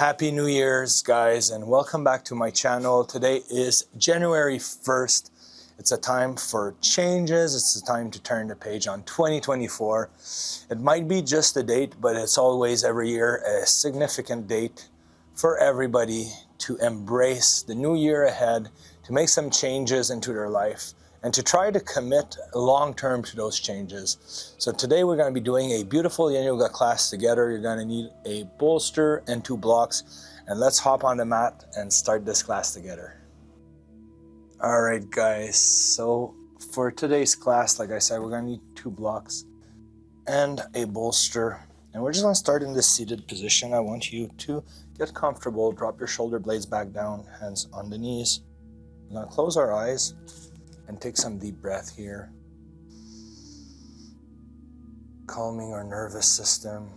Happy New Year's, guys, and welcome back to my channel. Today is January 1st. It's a time for changes. It's a time to turn the page on 2024. It might be just a date, but it's always every year a significant date for everybody to embrace the new year ahead, to make some changes into their life, and to try to commit long-term to those changes. So today we're going to be doing a beautiful Yin Yoga class together. You're going to need a bolster and 2 blocks. And let's hop on the mat and start this class together. All right, guys. So for today's class, like I said, we're going to need 2 blocks and a bolster. And we're just going to start in this seated position. I want you to get comfortable. Drop your shoulder blades back down, hands on the knees. We're going to close our eyes and take some deep breath here, calming our nervous system.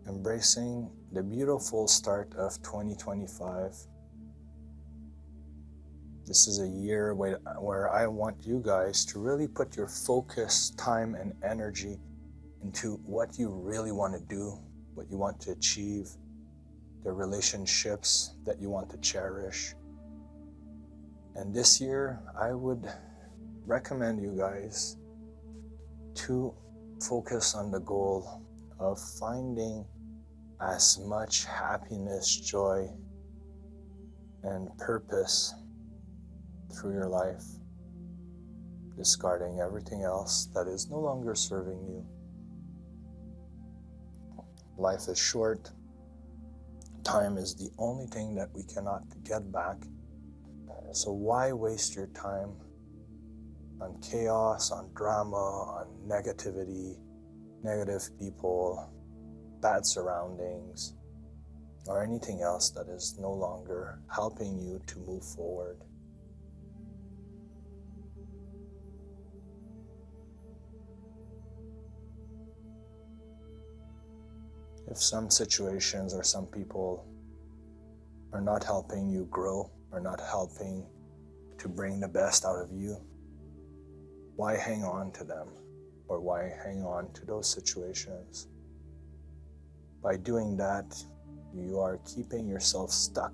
Embracing the beautiful start of 2025. This is a year where I want you guys to really put your focus, time, and energy into what you really want to do, what you want to achieve, the relationships that you want to cherish. And this year, I would recommend you guys to focus on the goal of finding as much happiness, joy, and purpose through your life, discarding everything else that is no longer serving you. Life is short. Time is the only thing that we cannot get back. So why waste your time on chaos, on drama, on negativity, negative people, bad surroundings, or anything else that is no longer helping you to move forward? If some situations or some people are not helping you grow, or not helping to bring the best out of you, why hang on to them? Or why hang on to those situations? By doing that, you are keeping yourself stuck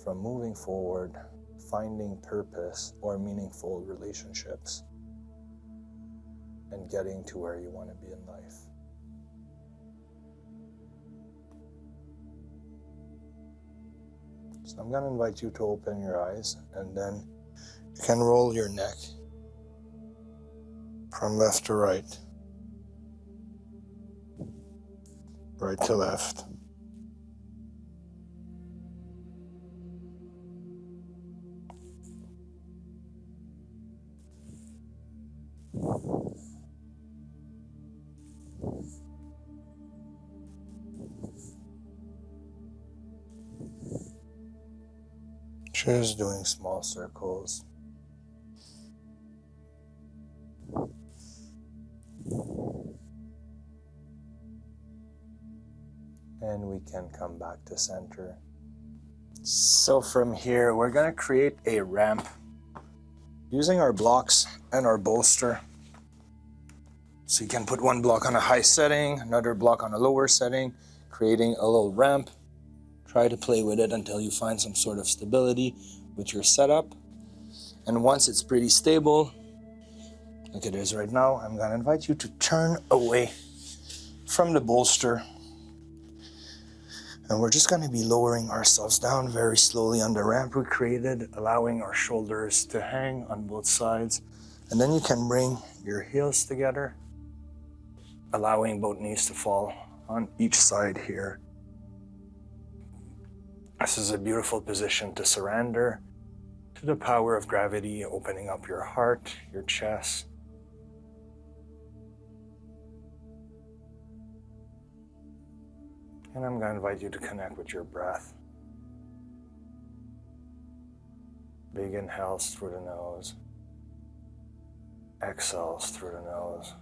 from moving forward, finding purpose or meaningful relationships, and getting to where you want to be in life. So I'm going to invite you to open your eyes, and then you can roll your neck from left to right, right to left. Just doing small circles. And we can come back to center. So from here, we're going to create a ramp using our blocks and our bolster. So you can put one block on a high setting, another block on a lower setting, creating a little ramp. Try to play with it until you find some sort of stability with your setup. And once it's pretty stable, like it is right now, I'm going to invite you to turn away from the bolster. And we're just going to be lowering ourselves down very slowly on the ramp we created, allowing our shoulders to hang on both sides. And then you can bring your heels together, allowing both knees to fall on each side here. This is a beautiful position to surrender to the power of gravity, opening up your heart, your chest. And I'm going to invite you to connect with your breath. Big inhales through the nose, exhales through the nose.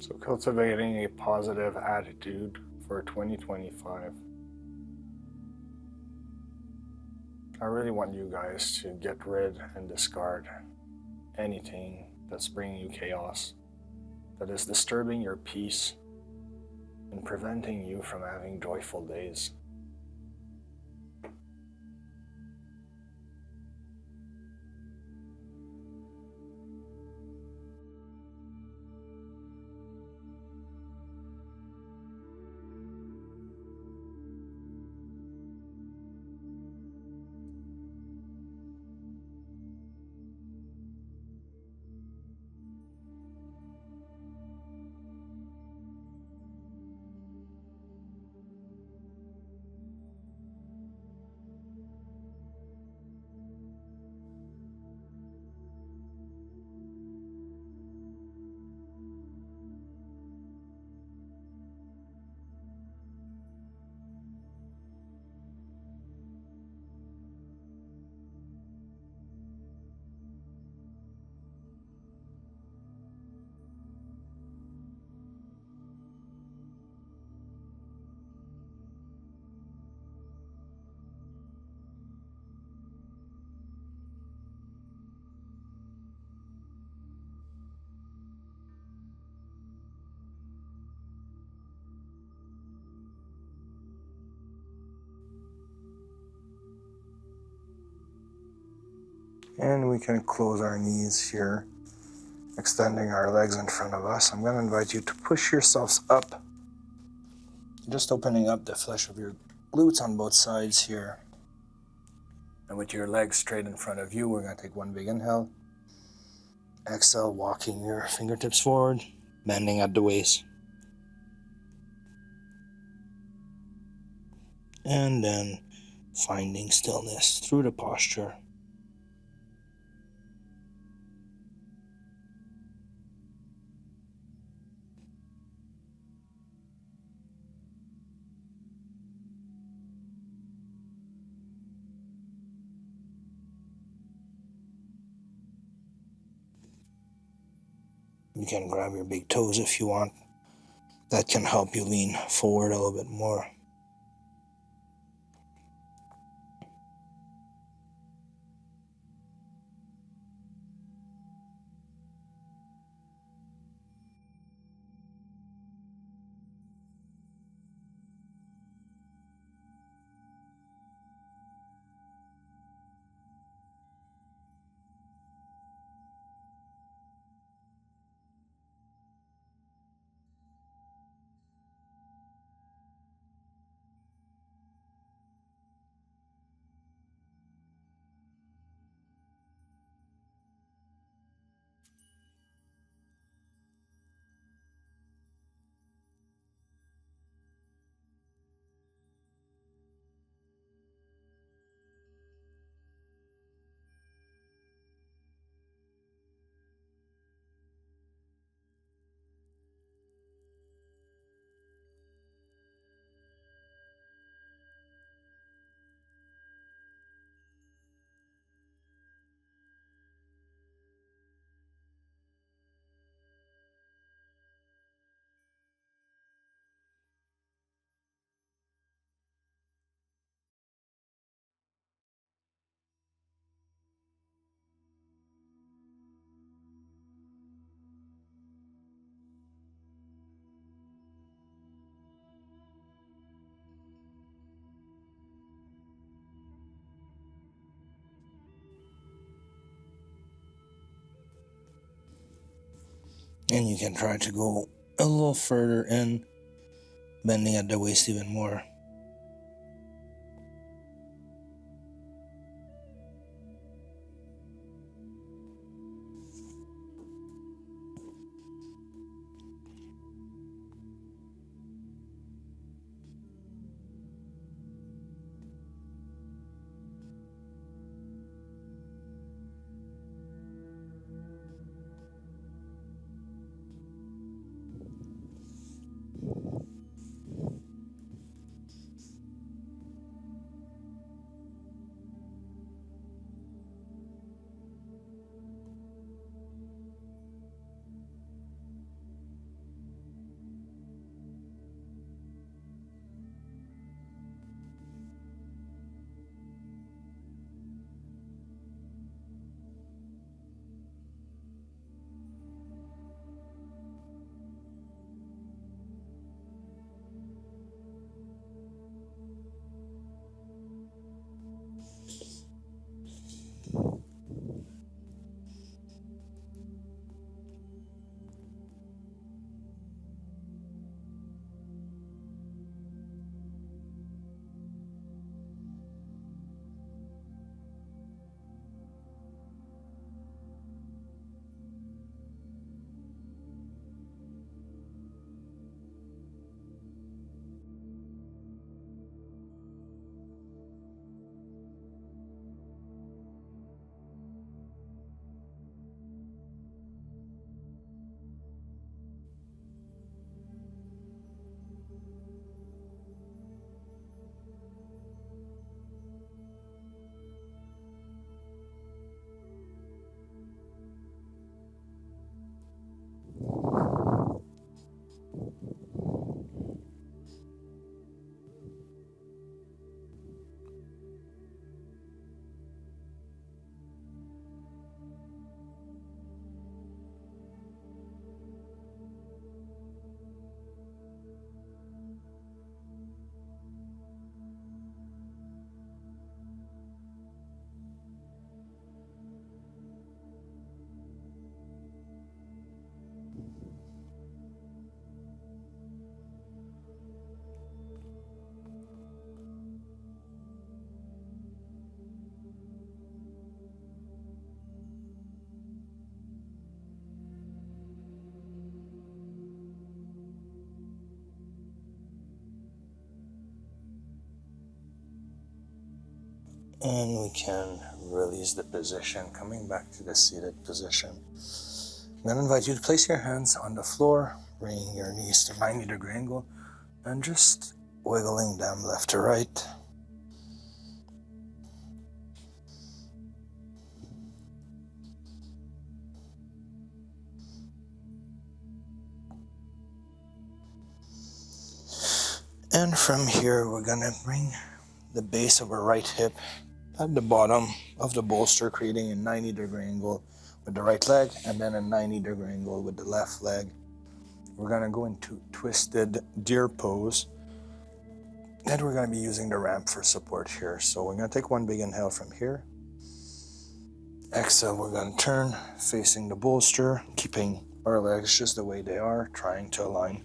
So cultivating a positive attitude for 2025. I really want you guys to get rid and discard anything that's bringing you chaos, that is disturbing your peace and preventing you from having joyful days. And we can close our knees here, extending our legs in front of us. I'm going to invite you to push yourselves up, just opening up the flesh of your glutes on both sides here. And with your legs straight in front of you, we're going to take one big inhale. Exhale, walking your fingertips forward, bending at the waist. And then finding stillness through the posture. You can grab your big toes if you want. That can help you lean forward a little bit more. And you can try to go a little further in, bending at the waist even more. And we can release the position, coming back to the seated position. I'm going to invite you to place your hands on the floor, bringing your knees to 90-degree angle, and just wiggling them left to right. And from here, we're going to bring the base of our right hip at the bottom of the bolster, creating a 90-degree angle with the right leg, and then a 90-degree angle with the left leg. We're going to go into twisted deer pose, and we're going to be using the ramp for support here. So we're going to take one big inhale from here. Exhale, we're going to turn facing the bolster, keeping our legs just the way they are, trying to align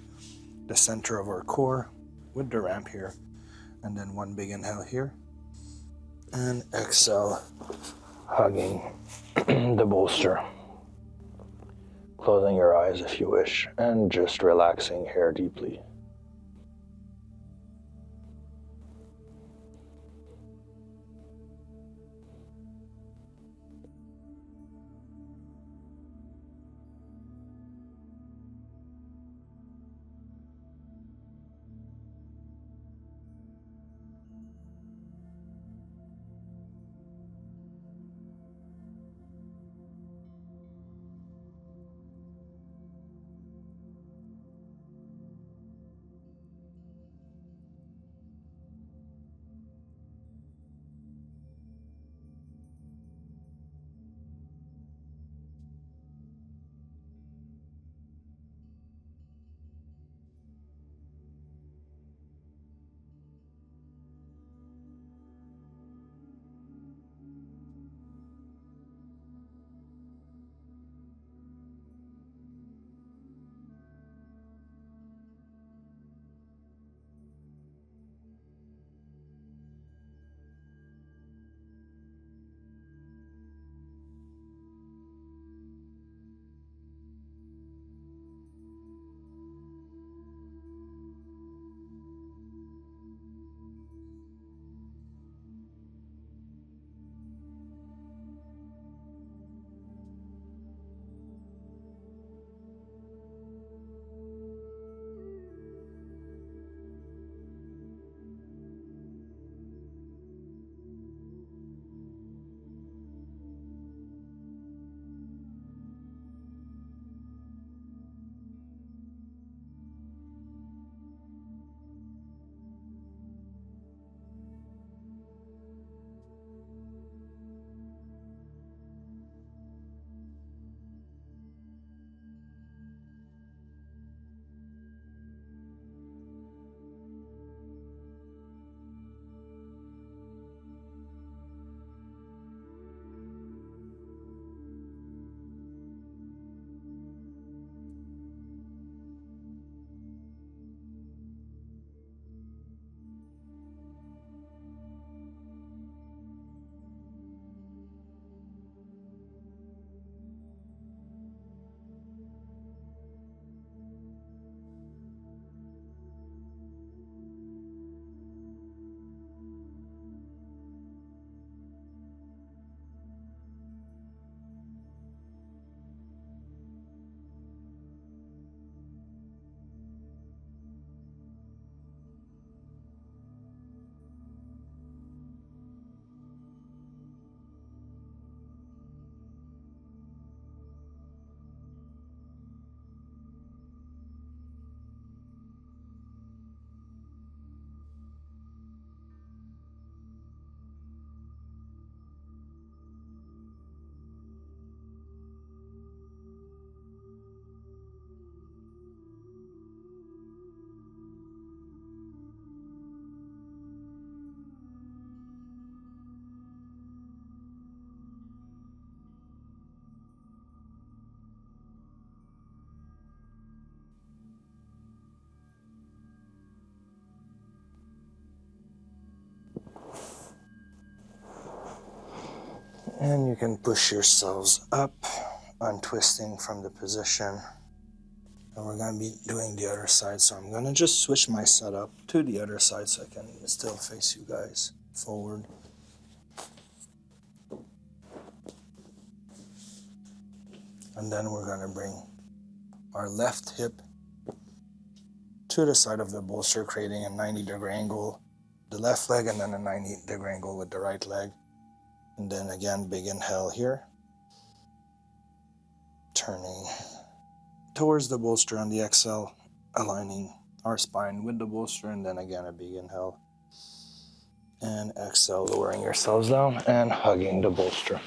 the center of our core with the ramp here. And then one big inhale here. And exhale, hugging the bolster. Closing your eyes if you wish, and just relaxing here deeply. And you can push yourselves up, untwisting from the position. And we're going to be doing the other side, so I'm going to just switch my setup to the other side so I can still face you guys forward. And then we're going to bring our left hip to the side of the bolster, creating a 90-degree angle with the left leg, and then a 90-degree angle with the right leg. And then again, big inhale here, turning towards the bolster on the exhale, aligning our spine with the bolster, and then again a big inhale. And exhale, lowering yourselves down and hugging the bolster.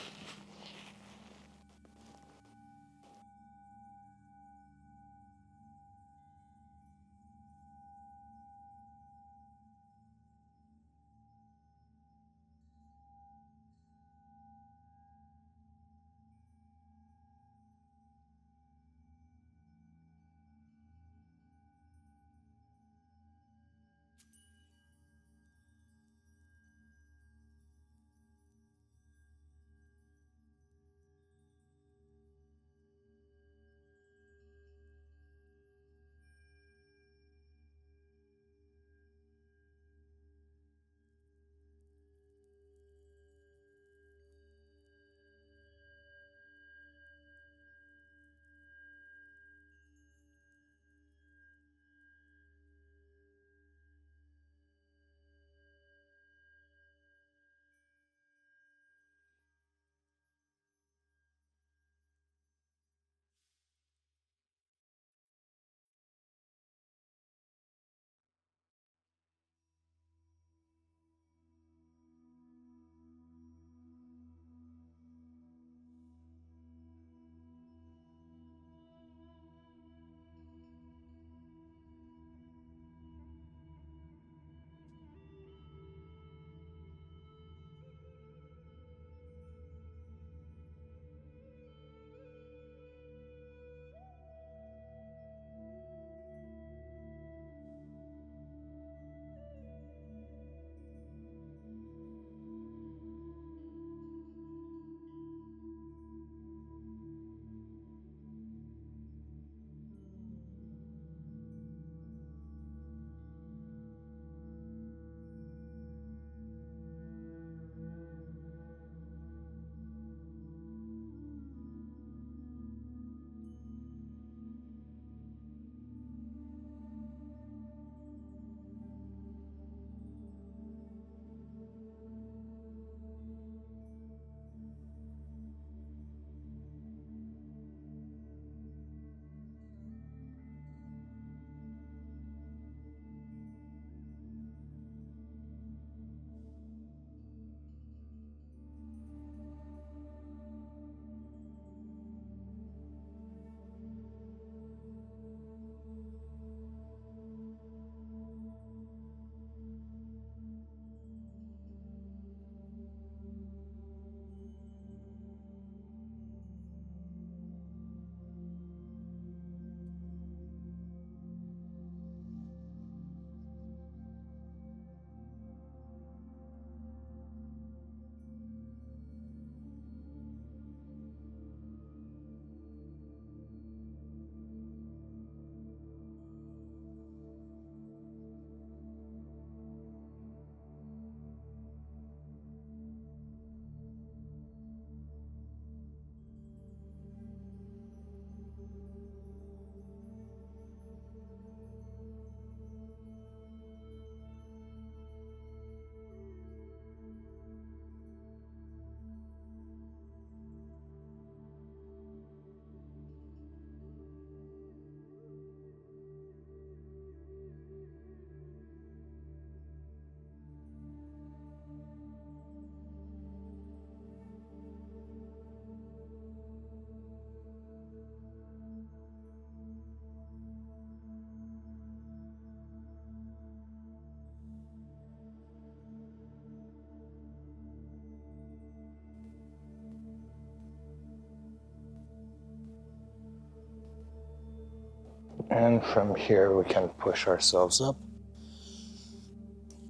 And from here we can push ourselves up,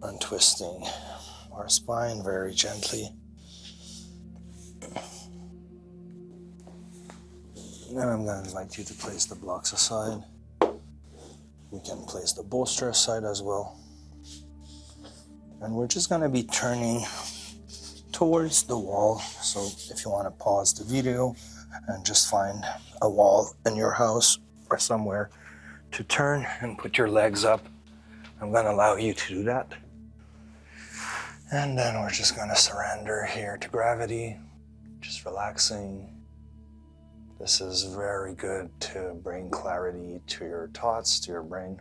untwisting our spine very gently. And I'm going to invite you to place the blocks aside. We can place the bolster aside as well. And we're just going to be turning towards the wall. So if you want to pause the video, And just find a wall in your house or somewhere to turn and put your legs up. I'm going to allow you to do that. And then we're just going to surrender here to gravity, just relaxing. This is very good to bring clarity to your thoughts, to your brain.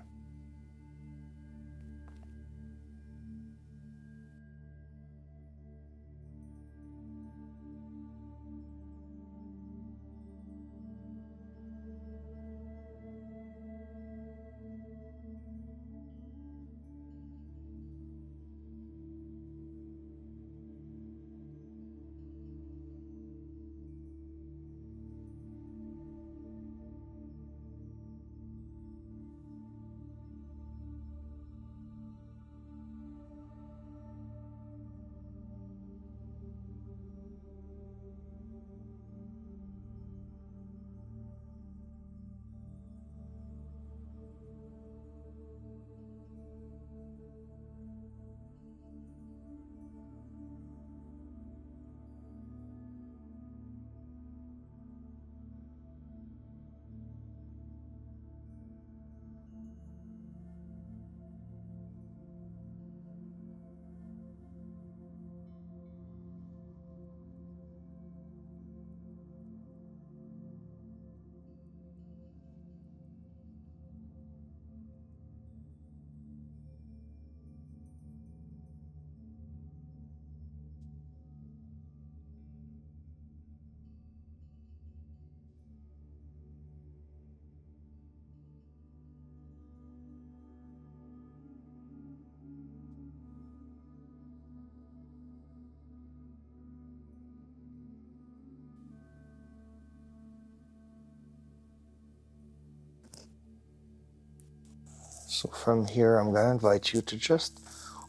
So from here, I'm going to invite you to just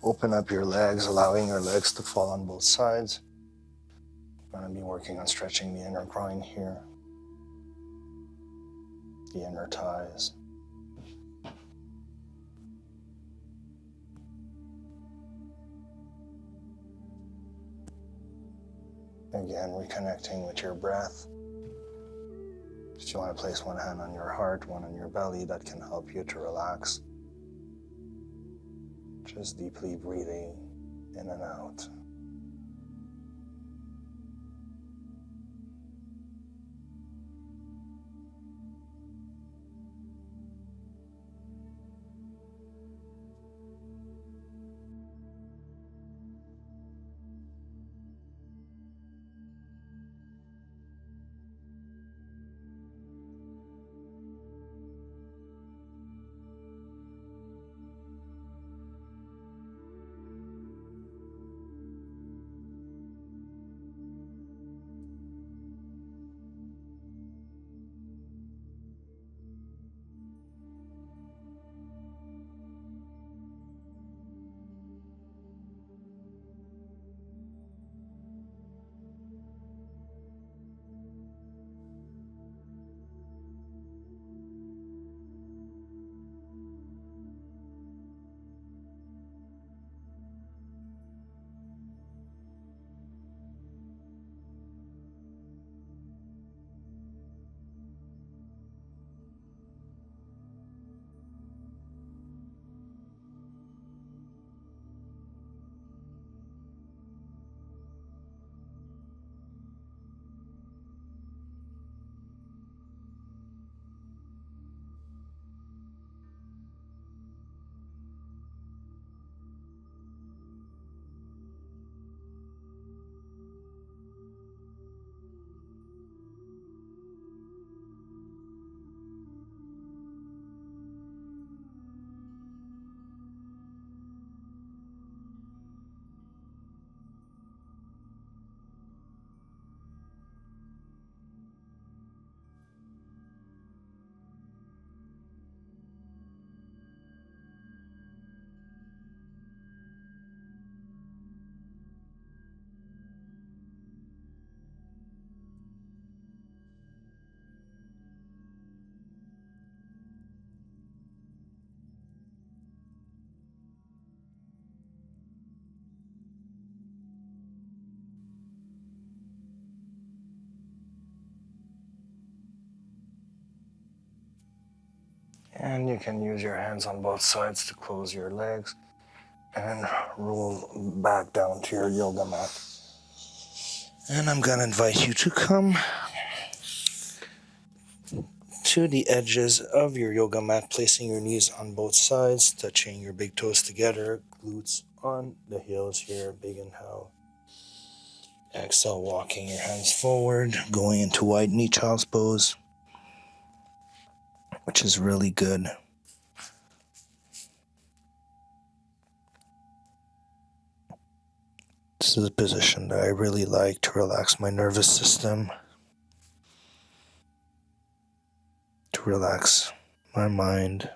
open up your legs, allowing your legs to fall on both sides. I'm going to be working on stretching the inner groin here, the inner thighs. Again, reconnecting with your breath. If you want to place one hand on your heart, one on your belly, that can help you to relax. Just deeply breathing in and out. And you can use your hands on both sides to close your legs and roll back down to your yoga mat. And I'm gonna invite you to come to the edges of your yoga mat, placing your knees on both sides, touching your big toes together, glutes on the heels here, big inhale. Exhale, walking your hands forward, going into wide knee child's pose, which is really good. This is a position that I really like to relax my nervous system, to relax my mind.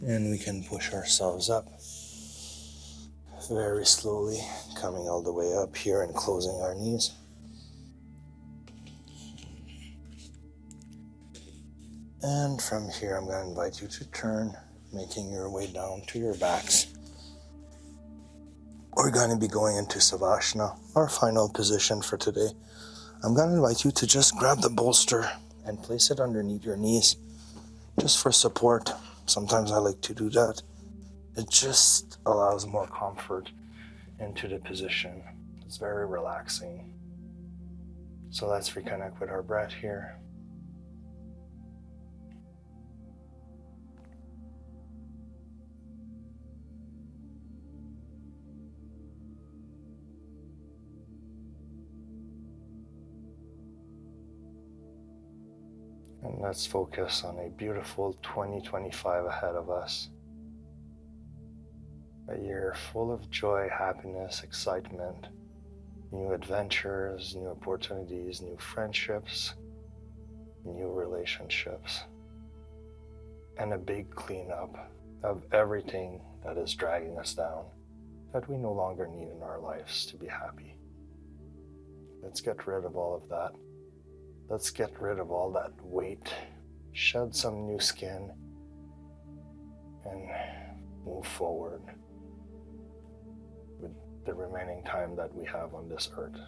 And we can push ourselves up very slowly, coming all the way up here and closing our knees. And from here, I'm going to invite you to turn, making your way down to your backs. We're going to be going into Savasana, our final position for today. I'm going to invite you to just grab the bolster and place it underneath your knees, just for support. Sometimes I like to do that. It just allows more comfort into the position. It's very relaxing. So let's reconnect with our breath here. And let's focus on a beautiful 2025 ahead of us. A year full of joy, happiness, excitement, new adventures, new opportunities, new friendships, new relationships, and a big cleanup of everything that is dragging us down, that we no longer need in our lives to be happy. Let's get rid of all of that. Let's get rid of all that weight, shed some new skin, and move forward with the remaining time that we have on this earth.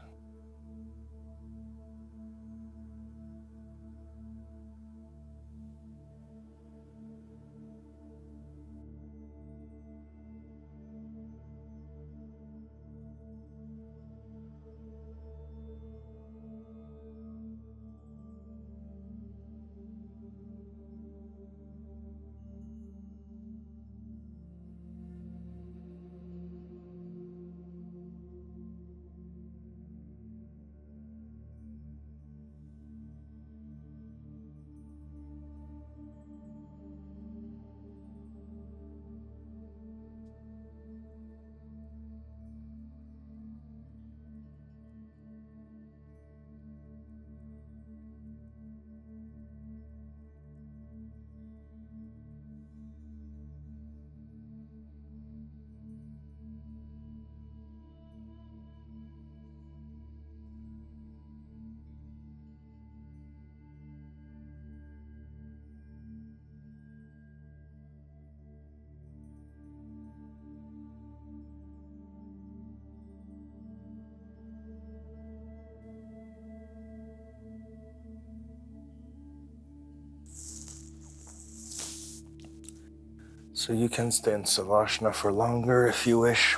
So you can stay in Savasana for longer if you wish.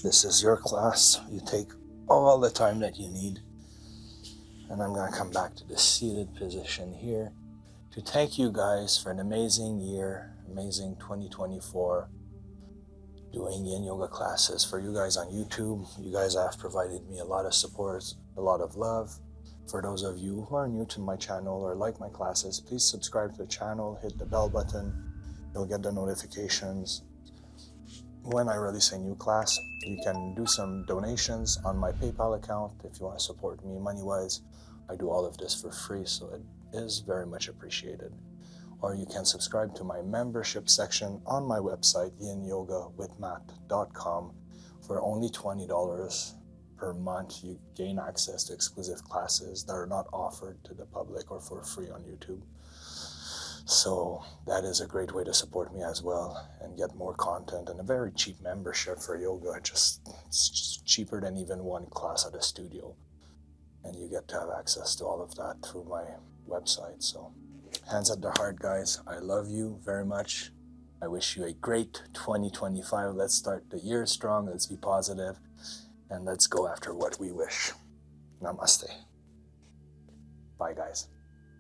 This is your class. You take all the time that you need. And I'm going to come back to the seated position here to thank you guys for an amazing year, amazing 2024, doing Yin Yoga classes for you guys on YouTube. You guys have provided me a lot of support, a lot of love. For those of you who are new to my channel or like my classes, please subscribe to the channel, hit the bell button. You'll get the notifications when I release a new class. You can do some donations on my PayPal account if you want to support me money-wise. I do all of this for free, so it is very much appreciated. Or you can subscribe to my membership section on my website, yinyogawithmatt.com. For only $20 per month, you gain access to exclusive classes that are not offered to the public or for free on YouTube. So that is a great way to support me as well and get more content, and a very cheap membership for yoga. It's just cheaper than even one class at a studio. And you get to have access to all of that through my website. So hands at the heart, guys. I love you very much. I wish you a great 2025. Let's start the year strong. Let's be positive. And let's go after what we wish. Namaste. Bye, guys.